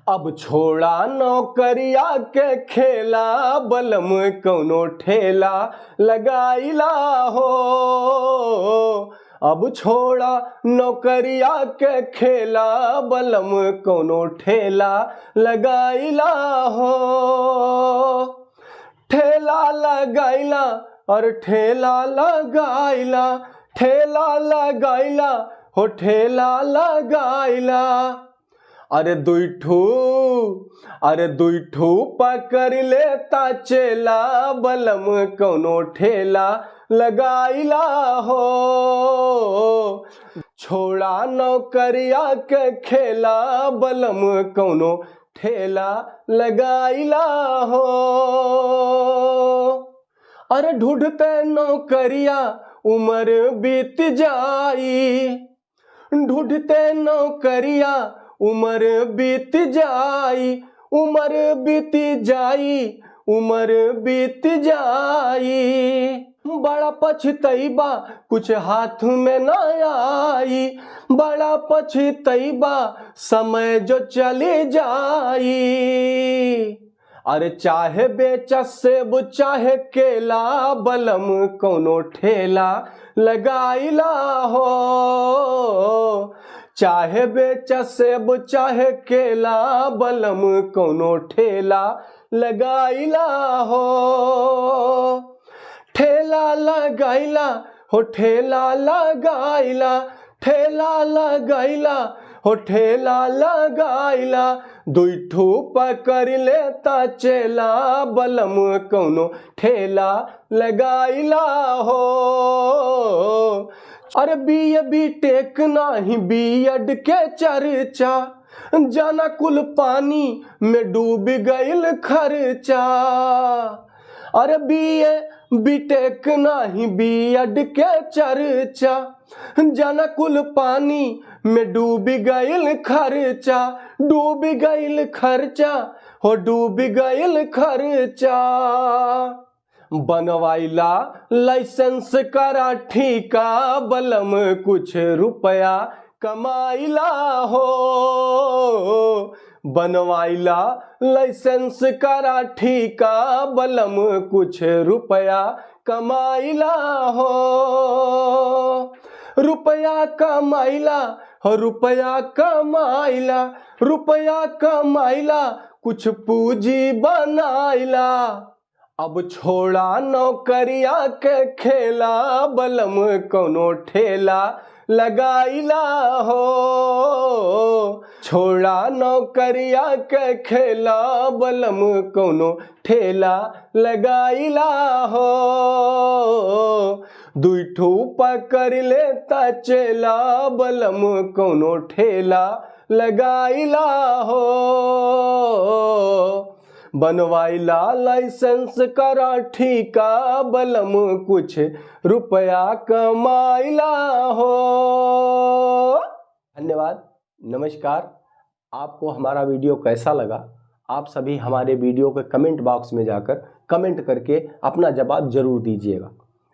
अब छोड़ा नौकरिया के खेला, बलम कौनो ठेला लगाइला हो। अब छोड़ा नौकरिया के खेला, बलम कौनो ठेला लगाइला हो। ठेला लगाइला और ठेला लगाइला, ठेला लगाइला हो ठेला लगाइला। अरे दुई ठू पकड़ लेता चेला, बलम कौनो ठेला लगाइला हो। छोड़ा नौकरिया के खेला, बलम कौनो ठेला लगाइला हो। अरे ढूंढते नौकरिया उम्र बीत जाई, ढूंढते नौकरिया उम्र बीत जाई, उम्र बीत जाई, उम्र बीत जाई। बड़ा पछतैबा कुछ हाथ में न आई, बड़ा पछतैबा समय जो चले जाई। अरे चाहे बेचा सेब चाहे केला, बलम कौनो ठेला लगाइला हो। चाहे बेचा सेब चाहे केला, बलम कौनो ठेला लगाइला हो। ठेला लगाइला हो ठेला लगाइला, ठेला लगाइला हो ठेला लगाइला। दुई ठू पकड़ लेता चेला, बलम कौनो ठेला लगाइला हो। अरे बी टेक नाही बीएड के चर्चा, जाना कुल पानी में डूब गइल खर्चा। अरे बी टेक नाही बीएड के चर्चा, जाना कुल पानी में डूब गइल खर्चा, डूब गइल खर्चा हो डूब गइल खर्चा। बनवाइला लाइसेंस करा ठीका, बलम कुछ रुपया कमाइला हो। बनवाइला लाइसेंस करा ठीका, बलम कुछ रुपया कमाइला हो। रुपया कमाइला हो रुपया कमाइला, रुपया कमाइला कुछ पूंजी बनाइला। अब छोड़ा नौकरिया के खेला, बलम कौनो ठेला लगाइला हो। छोड़ा नौकरिया के खेला, बलम कौनो ठेला लगाइला हो। दुई ठू पकड़ लेता चेला, बलम कौनो ठेला लगाइला हो। बनवाइला लाइसेंस करा ठीका, बलम कुछ रुपया कमाइला हो। धन्यवाद, नमस्कार। आपको हमारा वीडियो कैसा लगा? आप सभी हमारे वीडियो के कमेंट बॉक्स में जाकर कमेंट करके अपना जवाब जरूर दीजिएगा।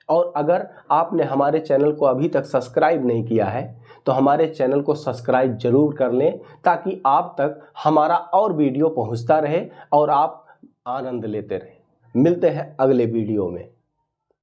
और अगर आपने हमारे चैनल को अभी तक सब्सक्राइब नहीं किया है तो हमारे चैनल को सब्सक्राइब जरूर कर लें, ताकि आप तक हमारा और वीडियो पहुंचता रहे और आप आनंद लेते रहें। मिलते हैं अगले वीडियो में।